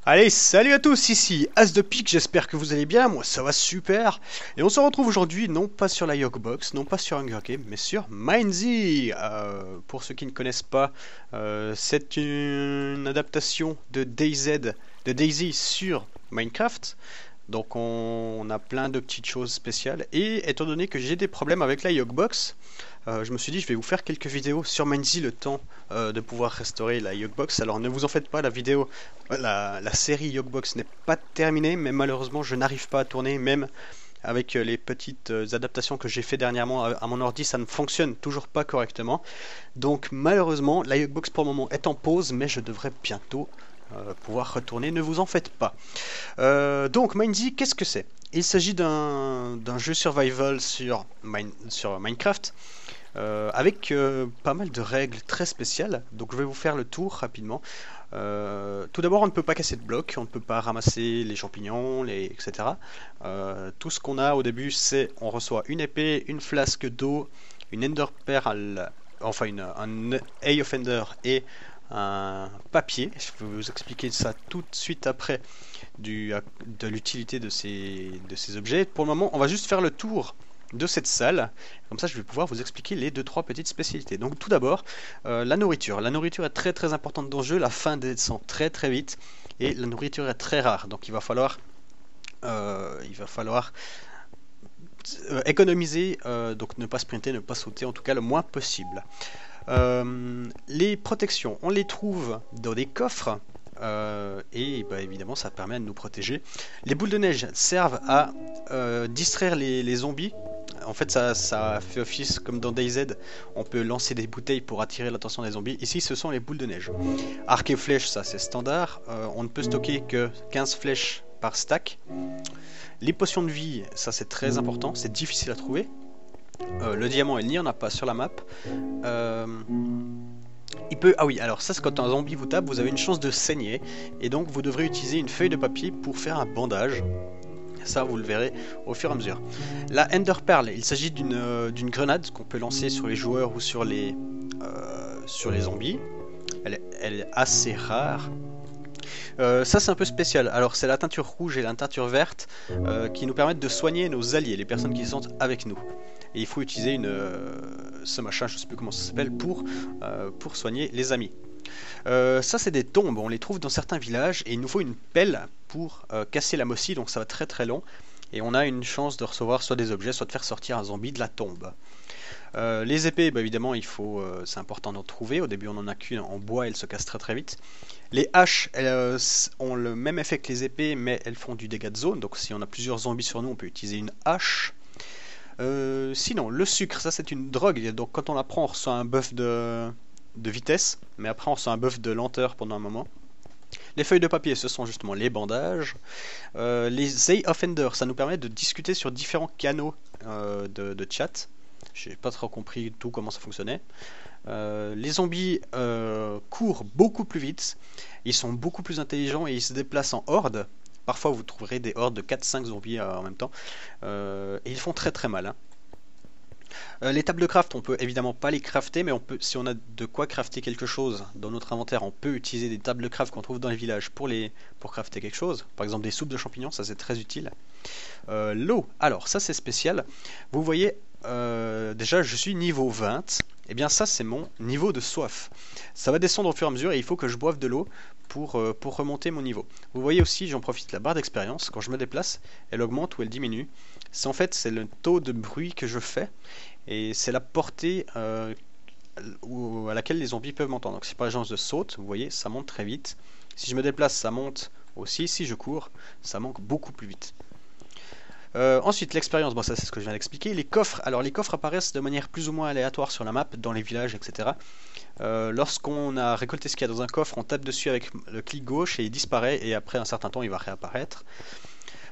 Allez, salut à tous, ici As de Pique, j'espère que vous allez bien, moi ça va super. Et on se retrouve aujourd'hui non pas sur la Yogbox, non pas sur Hunger Game, mais sur Mindsy. Pour ceux qui ne connaissent pas, c'est une adaptation de Daisy sur Minecraft. Donc on a plein de petites choses spéciales. Et étant donné que j'ai des problèmes avec la Yogbox, je me suis dit je vais vous faire quelques vidéos sur Mindsy le temps de pouvoir restaurer la Yogbox. Alors ne vous en faites pas, la série Yogbox n'est pas terminée, mais malheureusement je n'arrive pas à tourner, même avec les petites adaptations que j'ai fait dernièrement à mon ordi, ça ne fonctionne toujours pas correctement. Donc malheureusement la Yogbox pour le moment est en pause, mais je devrais bientôt pouvoir retourner, ne vous en faites pas. Donc Mindsy, qu'est-ce que c'est? Il s'agit d'un jeu survival sur Minecraft, avec pas mal de règles très spéciales. Donc je vais vous faire le tour rapidement. Tout d'abord, on ne peut pas casser de blocs, on ne peut pas ramasser les champignons, etc. Tout ce qu'on a au début, c'est on reçoit une épée, une flasque d'eau, une ender pearl, enfin un eye of ender et un papier. Je vais vous expliquer ça tout de suite après de l'utilité de ces objets. Pour le moment, on va juste faire le tour de cette salle. Comme ça, je vais pouvoir vous expliquer les deux trois petites spécialités. Donc, tout d'abord, la nourriture. La nourriture est très très importante dans le jeu. La faim descend très très vite et la nourriture est très rare. Donc, il va falloir économiser. Donc, ne pas sprinter, ne pas sauter, en tout cas le moins possible. Les protections, on les trouve dans des coffres. Et bah, évidemment ça permet de nous protéger. Les boules de neige servent à distraire les zombies. En fait ça fait office comme dans DayZ, on peut lancer des bouteilles pour attirer l'attention des zombies. Ici ce sont les boules de neige. Arc et flèche, ça c'est standard. On ne peut stocker que 15 flèches par stack. Les potions de vie, ça c'est très important, c'est difficile à trouver. Le diamant, il n'y en a pas sur la map. Ah oui, alors ça c'est quand un zombie vous tape, vous avez une chance de saigner. Et donc vous devrez utiliser une feuille de papier pour faire un bandage. Ça vous le verrez au fur et à mesure. La Ender Pearl, il s'agit d'une grenade qu'on peut lancer sur les joueurs ou sur les zombies. Elle est assez rare. Ça c'est un peu spécial. Alors c'est la teinture rouge et la teinture verte qui nous permettent de soigner nos alliés, les personnes qui sont avec nous. Et il faut utiliser ce machin, je sais plus comment ça s'appelle, pour soigner les amis. Ça c'est des tombes, on les trouve dans certains villages et il nous faut une pelle pour casser la mossie, donc ça va très très long. Et on a une chance de recevoir soit des objets, soit de faire sortir un zombie de la tombe. Les épées, bah évidemment, c'est important d'en trouver. Au début, on en a qu'une en bois, elle se casse très très vite. Les haches, elles ont le même effet que les épées, mais elles font du dégât de zone. Donc, si on a plusieurs zombies sur nous, on peut utiliser une hache. Sinon, le sucre, ça c'est une drogue. Donc, quand on la prend, on reçoit un buff de vitesse, mais après, on reçoit un buff de lenteur pendant un moment. Les feuilles de papier, ce sont justement les bandages. Les Eye of Ender, ça nous permet de discuter sur différents canaux de chat. J'ai pas trop compris tout comment ça fonctionnait. Les zombies courent beaucoup plus vite, ils sont beaucoup plus intelligents et ils se déplacent en horde. Parfois vous trouverez des hordes de 4-5 zombies en même temps. Et ils font très très mal. Hein. Les tables de craft, on peut évidemment pas les crafter, mais si on a de quoi crafter quelque chose dans notre inventaire, on peut utiliser des tables de craft qu'on trouve dans les villages pour crafter quelque chose. Par exemple des soupes de champignons, ça c'est très utile. L'eau, alors ça c'est spécial. Vous voyez, déjà je suis niveau 20. Et bien ça c'est mon niveau de soif. Ça va descendre au fur et à mesure et il faut que je boive de l'eau pour remonter mon niveau. Vous voyez aussi, j'en profite, la barre d'expérience, quand je me déplace, elle augmente ou elle diminue. C'est le taux de bruit que je fais et c'est la portée à laquelle les zombies peuvent m'entendre. Donc si par exemple je saute, vous voyez, ça monte très vite. Si je me déplace, ça monte aussi. Si je cours, ça monte beaucoup plus vite. Ensuite, l'expérience, bon ça c'est ce que je viens d'expliquer. Les coffres, alors les coffres apparaissent de manière plus ou moins aléatoire sur la map, dans les villages, etc. Lorsqu'on a récolté ce qu'il y a dans un coffre, on tape dessus avec le clic gauche et il disparaît et après un certain temps il va réapparaître.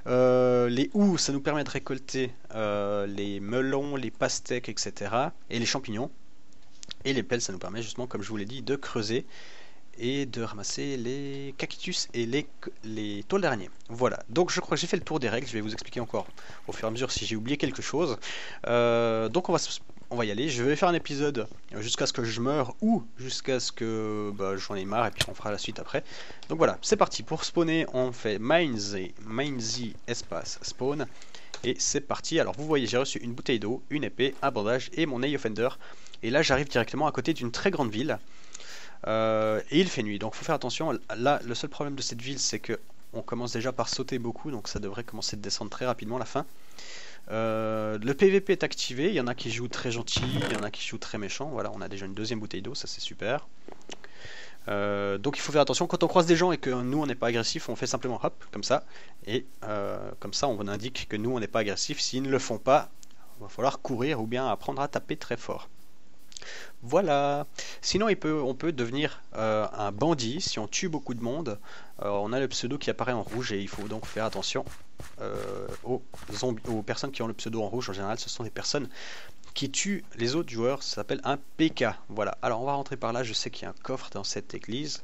Les houx, ça nous permet de récolter les melons, les pastèques, etc. et les champignons. Et les pelles, ça nous permet justement, comme je vous l'ai dit, de creuser et de ramasser les cactus et les toiles d'araignée. Voilà, donc je crois que j'ai fait le tour des règles, je vais vous expliquer encore au fur et à mesure si j'ai oublié quelque chose. Donc on va on va y aller. Je vais faire un épisode jusqu'à ce que je meure ou jusqu'à ce que j'en ai marre et puis on fera la suite après. Donc voilà, c'est parti. Pour spawner, on fait Minzy espace spawn. Et c'est parti. Alors vous voyez, j'ai reçu une bouteille d'eau, une épée, un bandage et mon eye offender. Et là, j'arrive directement à côté d'une très grande ville. Et il fait nuit, donc faut faire attention. Là, le seul problème de cette ville, c'est que on commence déjà par sauter beaucoup, donc ça devrait commencer de descendre très rapidement à la fin. Le PVP est activé, il y en a qui jouent très gentil, il y en a qui jouent très méchant. Voilà, on a déjà une deuxième bouteille d'eau, ça c'est super. Donc il faut faire attention, quand on croise des gens et que nous on n'est pas agressif, on fait simplement hop, comme ça. Et comme ça on indique que nous on n'est pas agressif. S'ils ne le font pas, il va falloir courir ou bien apprendre à taper très fort. Voilà. Sinon on peut devenir un bandit si on tue beaucoup de monde. On a le pseudo qui apparaît en rouge et il faut donc faire attention aux personnes qui ont le pseudo en rouge. En général ce sont des personnes qui tuent les autres joueurs. Ça s'appelle un PK. Voilà, alors on va rentrer par là. Je sais qu'il y a un coffre dans cette église.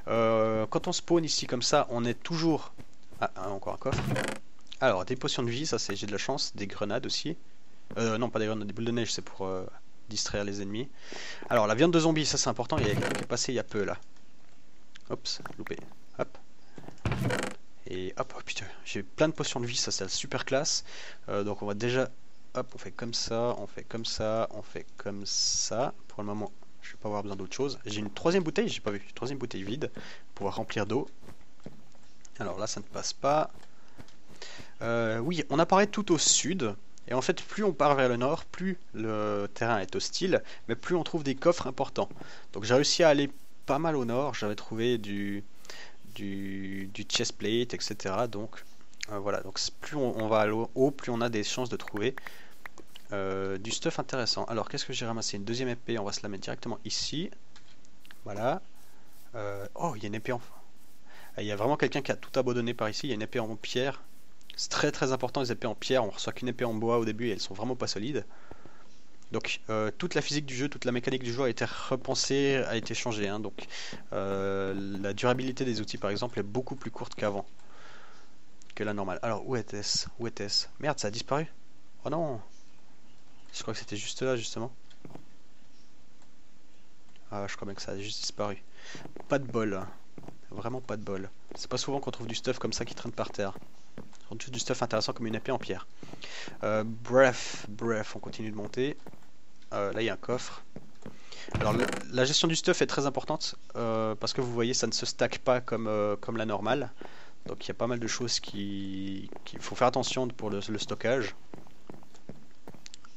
Quand on spawn ici comme ça, on est toujours... Ah, encore un coffre. Alors des potions de vie, ça c'est j'ai de la chance. Des grenades aussi. Non pas des grenades, des boules de neige, c'est pour distraire les ennemis. Alors la viande de zombie, ça c'est important. Il y a quelqu'un qui est passé il y a peu là. Oups, loupé. Hop. Et hop, oh putain, j'ai plein de potions de vie, ça c'est la super classe. Donc on va déjà, hop, on fait comme ça, on fait comme ça, on fait comme ça. Pour le moment, je vais pas avoir besoin d'autre chose. J'ai une troisième bouteille, j'ai pas vu, une troisième bouteille vide pour pouvoir remplir d'eau. Alors là, ça ne passe pas. Oui, on apparaît tout au sud. Et en fait, plus on part vers le nord, plus le terrain est hostile, mais plus on trouve des coffres importants. Donc j'ai réussi à aller pas mal au nord. J'avais trouvé du chestplate, etc. Donc voilà, donc plus on va à haut, plus on a des chances de trouver du stuff intéressant. Alors qu'est-ce que j'ai ramassé? Une deuxième épée, on va se la mettre directement ici. Voilà. Oh, il y a une épée en... Il y a vraiment quelqu'un qui a tout abandonné par ici. Il y a une épée en pierre. C'est très très important les épées en pierre. On reçoit qu'une épée en bois au début et elles sont vraiment pas solides. Donc toute la physique du jeu, toute la mécanique du jeu a été repensée, a été changée. Hein. Donc la durabilité des outils par exemple est beaucoup plus courte qu'avant, que la normale. Alors où était-ce? Où était-ce? Merde, ça a disparu. Oh non. Je crois que c'était juste là justement. Ah, je crois bien que ça a juste disparu. Pas de bol. Vraiment pas de bol. C'est pas souvent qu'on trouve du stuff comme ça qui traîne par terre. On trouve du stuff intéressant comme une épée en pierre. Bref, on continue de monter. Là il y a un coffre. Alors la gestion du stuff est très importante parce que vous voyez ça ne se stack pas comme la normale. Donc il y a pas mal de choses qu'il faut faire attention pour le stockage.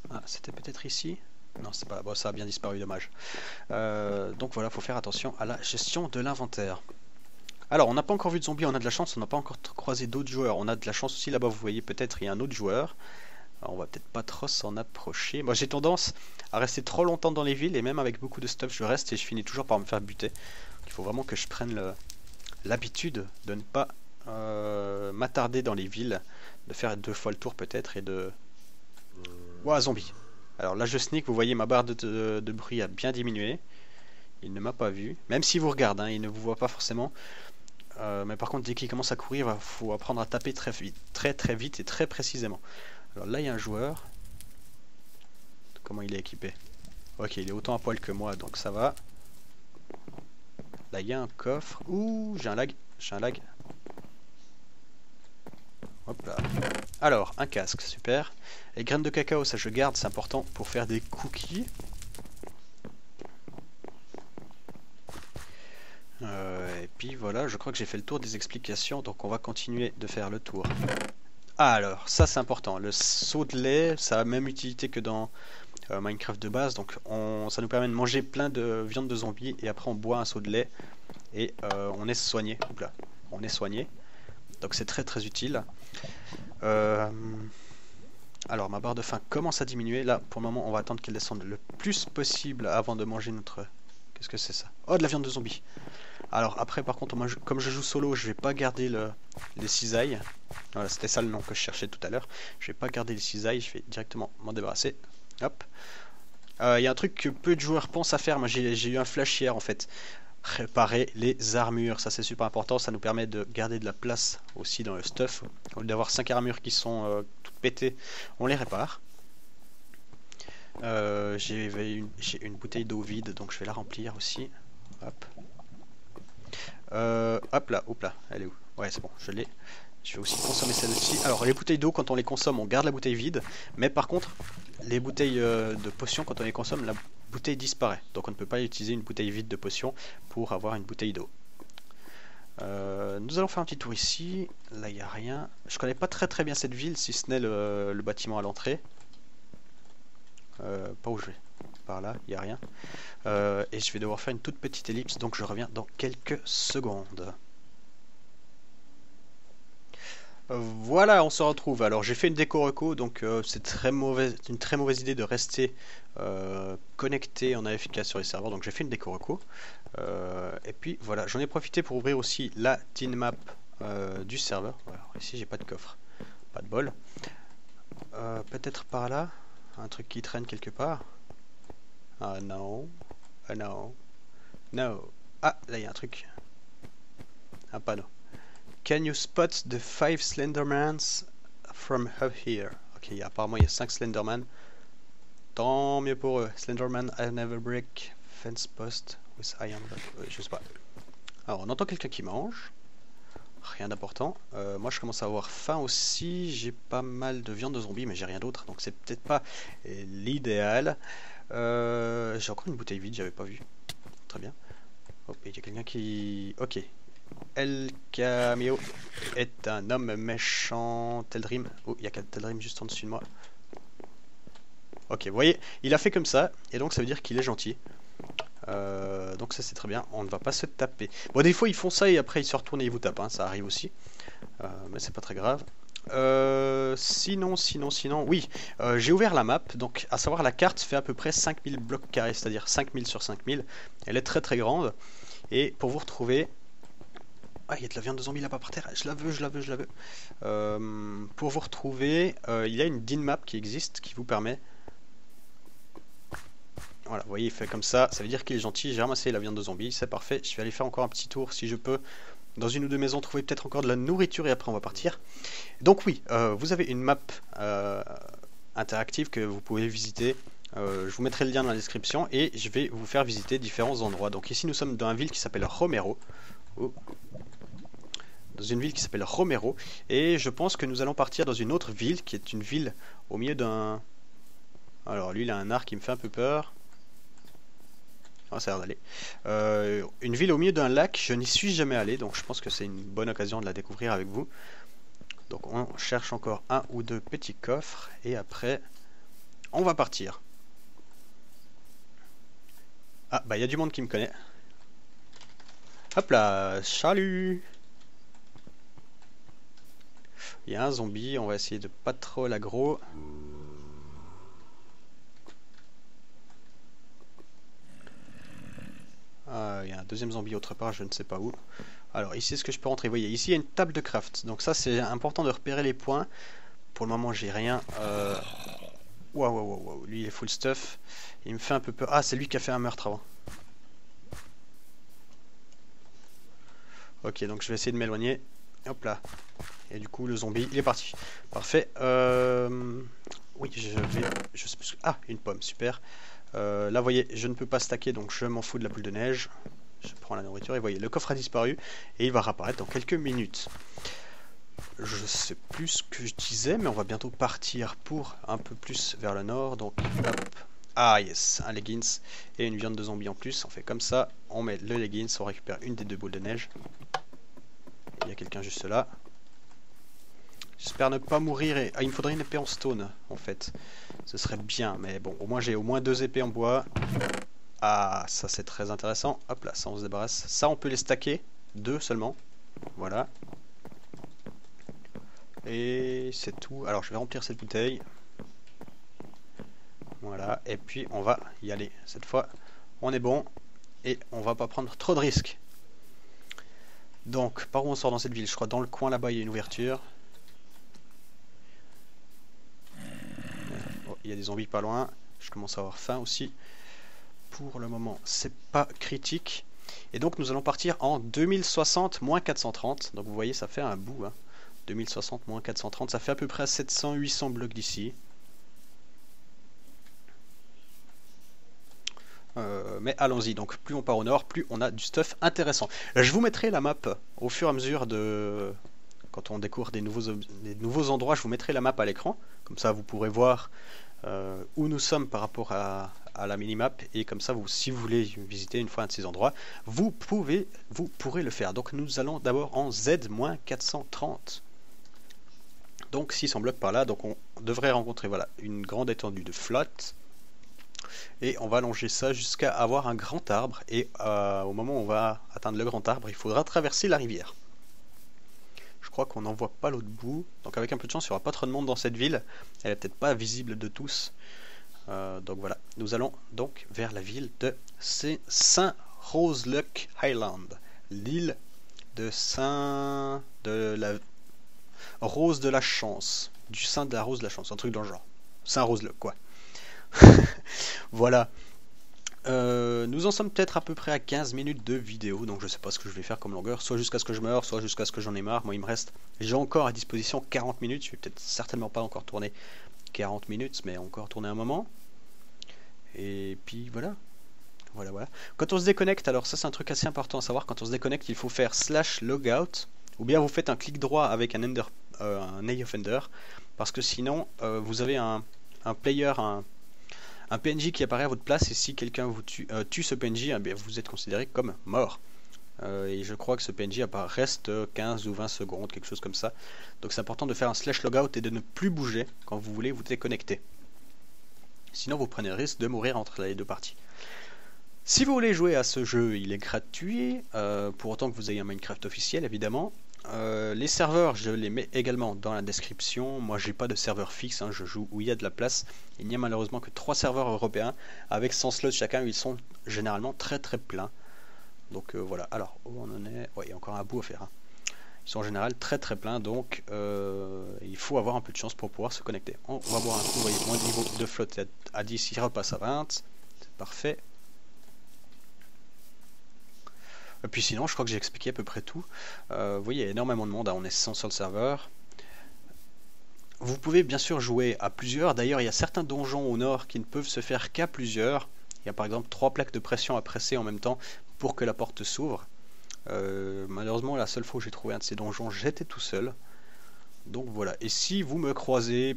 Ah, c'était peut-être ici? Non, c'est pas. Bon, ça a bien disparu, dommage. Donc voilà, faut faire attention à la gestion de l'inventaire. Alors, on n'a pas encore vu de zombies, on a de la chance, on n'a pas encore croisé d'autres joueurs. On a de la chance aussi là-bas, vous voyez, peut-être il y a un autre joueur. Alors, on va peut-être pas trop s'en approcher. Moi, j'ai tendance à rester trop longtemps dans les villes et même avec beaucoup de stuff, je reste et je finis toujours par me faire buter. Il faut vraiment que je prenne l'habitude de ne pas m'attarder dans les villes, de faire 2 fois le tour peut-être et de... Ouah, zombie. Alors là, je sneak, vous voyez, ma barre de bruit a bien diminué. Il ne m'a pas vu, même s'il vous regarde, hein, il ne vous voit pas forcément. Mais par contre, dès qu'il commence à courir, il faut apprendre à taper très vite, très vite et très précisément. Alors là, il y a un joueur. Comment il est équipé? Ok, il est autant à poil que moi, donc ça va. Là, il y a un coffre. Ouh, j'ai un lag. Hop là. Alors, un casque, super. Les graines de cacao, ça je garde, c'est important pour faire des cookies. Et puis voilà, je crois que j'ai fait le tour des explications, donc on va continuer de faire le tour. Ah, alors, ça c'est important, le seau de lait, ça a la même utilité que dans Minecraft de base, donc ça nous permet de manger plein de viande de zombies, et après on boit un seau de lait, et on est soigné. Oula, on est soigné, donc c'est très très utile. Alors ma barre de faim commence à diminuer, là pour le moment on va attendre qu'elle descende le plus possible avant de manger notre... Qu'est-ce que c'est ça? Oh, de la viande de zombie. Alors après par contre, moi, comme je joue solo, je vais pas garder les cisailles. Voilà, c'était ça le nom que je cherchais tout à l'heure. Je vais pas garder les cisailles, je vais directement m'en débarrasser. Hop. Il y a un truc que peu de joueurs pensent à faire. Moi j'ai eu un flash hier en fait. Réparer les armures, ça c'est super important. Ça nous permet de garder de la place aussi dans le stuff. Au lieu d'avoir 5 armures qui sont toutes pétées, on les répare. J'ai une bouteille d'eau vide, donc je vais la remplir aussi. Hop. Hop là, elle est où? Ouais, c'est bon, je l'ai. Je vais aussi consommer celle-ci. Alors, les bouteilles d'eau, quand on les consomme, on garde la bouteille vide. Mais par contre, les bouteilles de potions, quand on les consomme, la bouteille disparaît. Donc on ne peut pas utiliser une bouteille vide de potion pour avoir une bouteille d'eau. Nous allons faire un petit tour ici. Là, il n'y a rien. Je connais pas très bien cette ville, si ce n'est le bâtiment à l'entrée. Pas où je vais. Par là, il n'y a rien. Et je vais devoir faire une toute petite ellipse, donc je reviens dans quelques secondes. Voilà, on se retrouve. Alors j'ai fait une déco reco, donc c'est une très mauvaise idée de rester connecté en AFK sur les serveurs. Donc j'ai fait une déco reco. Et puis voilà, j'en ai profité pour ouvrir aussi la tin map du serveur. Voilà, ici j'ai pas de coffre, pas de bol. Peut-être par là, un truc qui traîne quelque part. Ah non, ah non, no. Ah, là il y a un truc, un panneau. Can you spot the 5 Slendermans from up here? Ok, apparemment il y a 5 Slenderman. Tant mieux pour eux. Slenderman I never break fence post with iron. Je sais pas. Alors on entend quelqu'un qui mange. Rien d'important. Moi je commence à avoir faim aussi. J'ai pas mal de viande de zombie mais j'ai rien d'autre. Donc c'est peut-être pas l'idéal. J'ai encore une bouteille vide, j'avais pas vu. Très bien. Hop, il y a quelqu'un qui... Ok. El Cameo est un homme méchant. Teldrim. Oh, il y a Teldrim juste en dessus de moi. Ok, vous voyez, il a fait comme ça, et donc ça veut dire qu'il est gentil. Donc ça c'est très bien, on ne va pas se taper. Bon, des fois ils font ça et après ils se retournent et ils vous tapent, hein, ça arrive aussi. Mais c'est pas très grave. Sinon, oui, j'ai ouvert la map, donc à savoir la carte fait à peu près 5000 blocs carrés, c'est-à-dire 5000 sur 5000. Elle est très grande, et pour vous retrouver... Ah, il y a de la viande de zombie là-bas par terre, je la veux. Pour vous retrouver, il y a une din map qui existe, qui vous permet... Voilà, vous voyez, il fait comme ça veut dire qu'il est gentil, j'ai ramassé la viande de zombie, c'est parfait. Je vais aller faire encore un petit tour, si je peux, dans une ou deux maisons, trouver peut-être encore de la nourriture et après on va partir. Donc oui, vous avez une map interactive que vous pouvez visiter. Je vous mettrai le lien dans la description et je vais vous faire visiter différents endroits. Donc ici nous sommes dans une ville qui s'appelle Romero. Oh. Dans une ville qui s'appelle Romero, et je pense que nous allons partir dans une autre ville qui est une ville au milieu d'un... Alors lui il a un arc qui me fait un peu peur. Ah, ça a l'air d'aller. Une ville au milieu d'un lac, je n'y suis jamais allé, donc je pense que c'est une bonne occasion de la découvrir avec vous. Donc on cherche encore un ou deux petits coffres, et après on va partir. Ah bah il y a du monde qui me connaît. Hop là, salut! Il y a un zombie, on va essayer de pas trop l'aggro. Ah, il y a un deuxième zombie autre part, je ne sais pas où. Alors ici, est-ce que je peux rentrer? Vous voyez, ici il y a une table de craft. Donc ça c'est important de repérer les points. Pour le moment j'ai rien. Waouh, lui il est full stuff. Il me fait un peu peur. Ah, c'est lui qui a fait un meurtre avant. Ok, donc je vais essayer de m'éloigner. Hop là. Et du coup le zombie il est parti. Parfait. Oui, je sais plus... Ah, une pomme, super. Là vous voyez, je ne peux pas stacker, donc je m'en fous de la boule de neige. Je prends la nourriture et vous voyez, le coffre a disparu et il va réapparaître dans quelques minutes. Je sais plus ce que je disais, mais on va bientôt partir pour un peu plus vers le nord. Donc hop. Ah yes, un leggings et une viande de zombie en plus. On fait comme ça, on met le leggings, on récupère une des deux boules de neige. Il y a quelqu'un juste là. J'espère ne pas mourir et... Ah, il me faudrait une épée en stone en fait. Ce serait bien, mais bon, au moins j'ai au moins 2 épées en bois. Ah, ça c'est très intéressant. Hop là, ça on se débarrasse. Ça on peut les stacker, 2 seulement. Voilà. Et c'est tout. Alors je vais remplir cette bouteille. Voilà, et puis on va y aller. Cette fois, on est bon et on va pas prendre trop de risques. Donc, par où on sort dans cette ville? Je crois dans le coin là-bas il y a une ouverture. Oh, il y a des zombies pas loin. Je commence à avoir faim aussi. Pour le moment, c'est pas critique. Et donc nous allons partir en 2060 moins 430. Donc vous voyez, ça fait un bout. Hein. 2060 moins 430, ça fait à peu près 700-800 blocs d'ici. Mais allons-y, donc plus on part au nord, plus on a du stuff intéressant. Je vous mettrai la map au fur et à mesure de... Quand on découvre des nouveaux endroits, je vous mettrai la map à l'écran. Comme ça, vous pourrez voir où nous sommes par rapport à la minimap. Et comme ça, si vous voulez visiter une fois un de ces endroits, vous pourrez le faire. Donc nous allons d'abord en Z-430. Donc 600 blocs par là. Donc on devrait rencontrer voilà, une grande étendue de flotte. Et on va allonger ça jusqu'à avoir un grand arbre. Et au moment où on va atteindre le grand arbre, il faudra traverser la rivière. Je crois qu'on n'en voit pas l'autre bout. Donc avec un peu de chance, il n'y aura pas trop de monde dans cette ville. Elle est peut-être pas visible de tous. Donc voilà. Nous allons donc vers la ville de Saint-Roseluck Island. L'île de la Rose de la Chance. Du Saint de la Rose de la Chance. Un truc dans le genre. Saint-Roseluck quoi. Voilà. Nous en sommes peut-être à peu près à 15 minutes de vidéo, donc je sais pas ce que je vais faire comme longueur, soit jusqu'à ce que je meure, soit jusqu'à ce que j'en ai marre. Moi il me reste, j'ai encore à disposition 40 minutes, je vais peut-être certainement pas encore tourner 40 minutes, mais encore tourner un moment. Et puis voilà. Voilà. Quand on se déconnecte, alors ça c'est un truc assez important à savoir, quand on se déconnecte il faut faire /logout, ou bien vous faites un clic droit avec un AFender, parce que sinon vous avez un player, un PNJ qui apparaît à votre place, et si quelqu'un vous tue ce PNJ, eh bien, vous êtes considéré comme mort. Et je crois que ce PNJ reste 15 ou 20 secondes, quelque chose comme ça. Donc c'est important de faire un /logout et de ne plus bouger quand vous voulez vous déconnecter. Sinon vous prenez le risque de mourir entre les deux parties. Si vous voulez jouer à ce jeu, il est gratuit, pour autant que vous ayez un Minecraft officiel évidemment. Les serveurs, je les mets également dans la description. Moi j'ai pas de serveur fixe, hein, je joue où il y a de la place. Il n'y a malheureusement que 3 serveurs européens avec 100 slots chacun, ils sont généralement très pleins. Donc voilà, alors où on en est, ouais, il y a encore un bout à faire, hein. Ils sont en général très pleins, donc il faut avoir un peu de chance pour pouvoir se connecter. On va voir un coup, vous voyez, mon niveau de flotte est à 10, il repasse à 20, c'est parfait. Et puis sinon, je crois que j'ai expliqué à peu près tout. Vous voyez, il y a énormément de monde, hein, on est 100 sur le serveur. Vous pouvez bien sûr jouer à plusieurs. D'ailleurs, il y a certains donjons au nord qui ne peuvent se faire qu'à plusieurs. Il y a par exemple 3 plaques de pression à presser en même temps pour que la porte s'ouvre. Malheureusement, la seule fois où j'ai trouvé un de ces donjons, j'étais tout seul. Donc voilà. Et si vous me croisez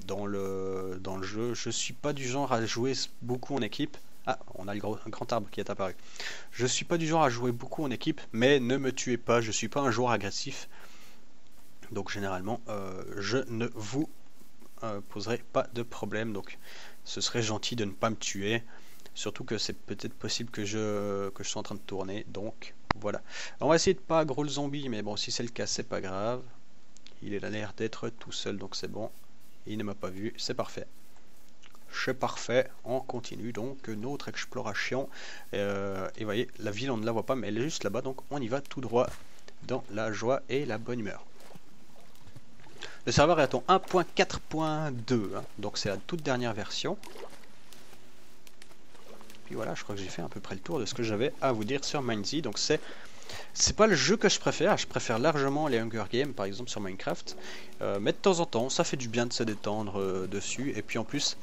dans le jeu, je suis pas du genre à jouer beaucoup en équipe. Ah, on a un grand arbre qui est apparu. Je suis pas du genre à jouer beaucoup en équipe, mais ne me tuez pas, je suis pas un joueur agressif. Donc généralement, je ne vous poserai pas de problème. Donc ce serait gentil de ne pas me tuer. Surtout que c'est peut-être possible que je sois en train de tourner. Donc voilà. Alors, on va essayer de pas aggro le zombie, mais bon, si c'est le cas, c'est pas grave. Il a l'air d'être tout seul, donc c'est bon. Il ne m'a pas vu, c'est parfait. C'est parfait, on continue donc notre exploration. Et vous voyez, la ville on ne la voit pas, mais elle est juste là-bas, donc on y va tout droit dans la joie et la bonne humeur. Le serveur est en 1.4.2, hein, donc c'est la toute dernière version. Puis voilà, je crois que j'ai fait à peu près le tour de ce que j'avais à vous dire sur Mindsy. Donc c'est pas le jeu que je préfère largement les Hunger Games par exemple sur Minecraft. Mais de temps en temps, ça fait du bien de se détendre dessus, et puis en plus...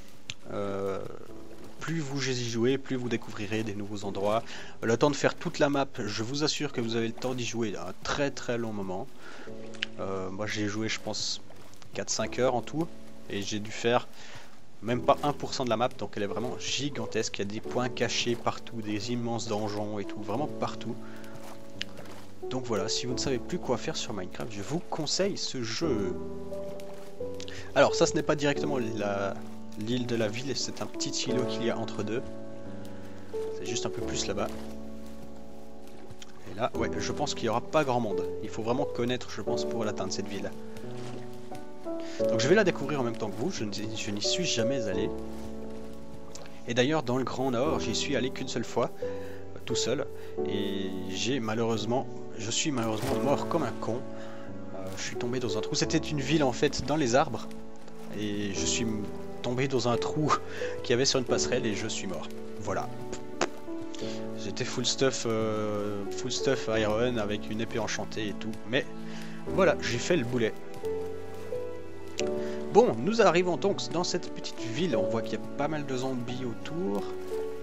plus vous y jouez, plus vous découvrirez des nouveaux endroits. Le temps de faire toute la map, je vous assure que vous avez le temps d'y jouer un très long moment. Moi j'ai joué je pense 4-5 heures en tout, et j'ai dû faire même pas 1% de la map, donc elle est vraiment gigantesque. Il y a des points cachés partout, des immenses donjons et tout, vraiment partout. Donc voilà, si vous ne savez plus quoi faire sur Minecraft, je vous conseille ce jeu. Alors ça, ce n'est pas directement l'île de la ville, c'est un petit îlot qu'il y a entre deux. C'est juste un peu plus là-bas. Et là, ouais, je pense qu'il n'y aura pas grand monde. Il faut vraiment connaître, je pense, pour l'atteindre cette ville. Donc je vais la découvrir en même temps que vous, je n'y suis jamais allé. Et d'ailleurs, dans le Grand Nord, j'y suis allé qu'une seule fois, tout seul. Et je suis malheureusement mort comme un con. Je suis tombé dans un trou. C'était une ville en fait dans les arbres. Et je suis tombé dans un trou qu'il y avait sur une passerelle et je suis mort. Voilà. J'étais full stuff iron avec une épée enchantée et tout. Mais voilà, j'ai fait le boulet. Bon, nous arrivons donc dans cette petite ville. On voit qu'il y a pas mal de zombies autour.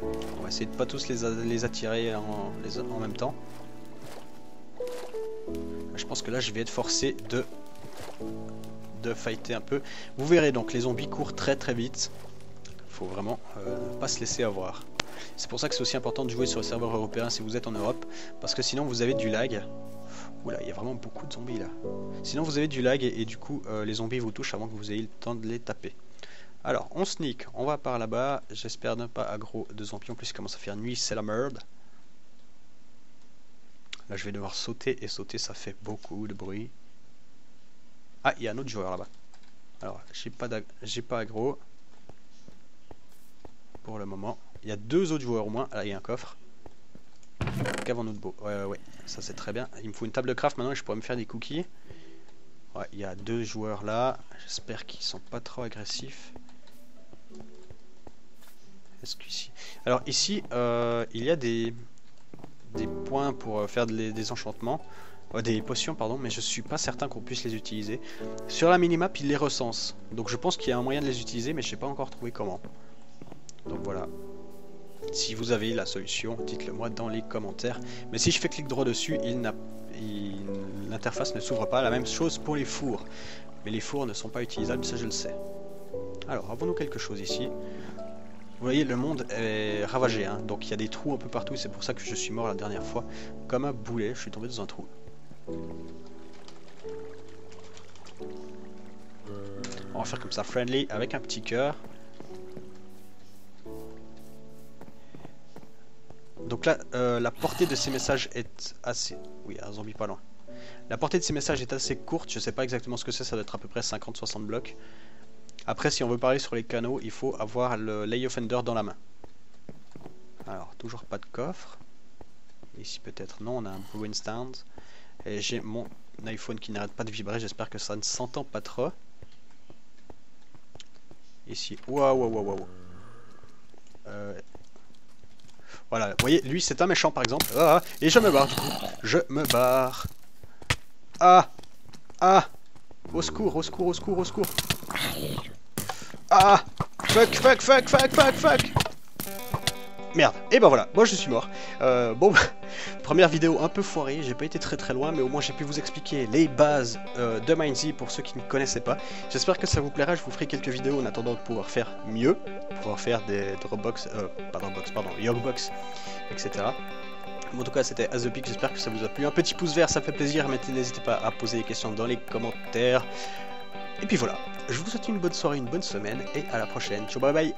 On va essayer de pas tous les attirer en même temps. Je pense que là je vais être forcé de fighter un peu. Vous verrez donc les zombies courent très très vite. Faut vraiment pas se laisser avoir. C'est pour ça que c'est aussi important de jouer sur le serveur européen si vous êtes en Europe, parce que sinon vous avez du lag. Oula, il y a vraiment beaucoup de zombies là. Sinon vous avez du lag et du coup les zombies vous touchent avant que vous ayez le temps de les taper. Alors on sneak, on va par là-bas. J'espère ne pas aggro de zombies. En plus il commence à faire nuit, c'est la merde. Là je vais devoir sauter et sauter, ça fait beaucoup de bruit. Ah, il y a un autre joueur là-bas. Alors j'ai pas aggro pour le moment. Il y a 2 autres joueurs au moins. Là il y a un coffre. Qu'avons-nous de beau? Ouais, ça c'est très bien. Il me faut une table de craft maintenant et je pourrais me faire des cookies. Ouais, il y a 2 joueurs là. J'espère qu'ils sont pas trop agressifs. Est-ce qu'ici... Alors ici, il y a des points pour faire des enchantements. Des potions, pardon, mais je suis pas certain qu'on puisse les utiliser. Sur la minimap, il les recense. Donc je pense qu'il y a un moyen de les utiliser, mais je n'ai pas encore trouvé comment. Donc voilà. Si vous avez la solution, dites-le moi dans les commentaires. Mais si je fais clic droit dessus, l'interface ne s'ouvre pas. La même chose pour les fours. Mais les fours ne sont pas utilisables, ça je le sais. Alors, avons-nous quelque chose ici? Vous voyez, le monde est ravagé, hein, donc il y a des trous un peu partout. C'est pour ça que je suis mort la dernière fois. Comme un boulet, je suis tombé dans un trou. On va faire comme ça, friendly, avec un petit cœur. Donc là, la portée de ces messages est assez... Oui, un zombie pas loin. La portée de ces messages est assez courte, je sais pas exactement ce que c'est, ça doit être à peu près 50-60 blocs. Après, si on veut parler sur les canaux, il faut avoir le Lay Offender dans la main. Alors, toujours pas de coffre. Ici peut-être non, on a un Brewing Stand. Et j'ai mon iPhone qui n'arrête pas de vibrer, j'espère que ça ne s'entend pas trop. Ici, waouh. Voilà, vous voyez, lui c'est un méchant par exemple. Ah, et je me barre du coup. Je me barre. Ah. Au secours. Ah. Fuck. Merde, et ben voilà, moi je suis mort. Bon, première vidéo un peu foirée, j'ai pas été très loin, mais au moins j'ai pu vous expliquer les bases de Mindsy pour ceux qui ne connaissaient pas. J'espère que ça vous plaira, je vous ferai quelques vidéos en attendant de pouvoir faire mieux, pouvoir faire des Dropbox, pas Dropbox, pardon, Yogbox, etc. En tout cas, c'était AsThePic, j'espère que ça vous a plu. Un petit pouce vert, ça fait plaisir, mais n'hésitez pas à poser des questions dans les commentaires. Et puis voilà, je vous souhaite une bonne soirée, une bonne semaine, et à la prochaine. Ciao, bye bye.